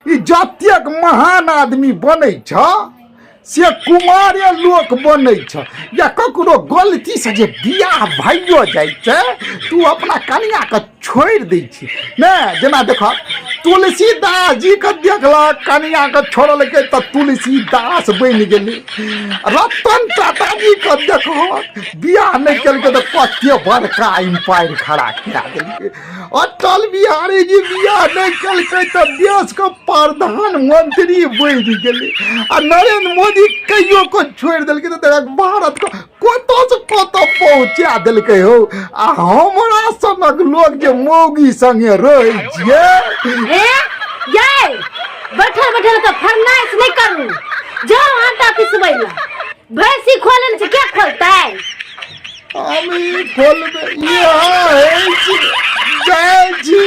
ई जतेक महान आदमी बनै छ से कुमारे लोक बनै छ। या ककरो गलती से जे बियाह भइयो जाइ छै तू अपना कनिया के छोड़ि दै छी ने। जेना देख तुलसीदास जी के देखलक कनिया के छोड़लकै तऽ तुलसीदास बनि गेलै। रतन टाटा जी के देखलक बियाह नहीं केलकै तऽ कते बड़का एम्पायर खड़ा कए देलकै। अटल बिहारी जी बियाह नहीं केलकै तऽ देश के प्रधानमंत्री बनि गेलै। आ नरेंद्र मोदी कहियो को छोड़ दिलकै तऽ भारत को कतौ से कतौ पहुंचा दिलकै हो। आ हमरा सनक लोग जे मौगी संगे रहै छियै ये बैठल बैठल तो फरमाइश नहीं करू। जाओ आटा पिसबै ला। भैंसी खोलन से क्या खोलता है? हम खोलबे यहाँ है जाइ छी।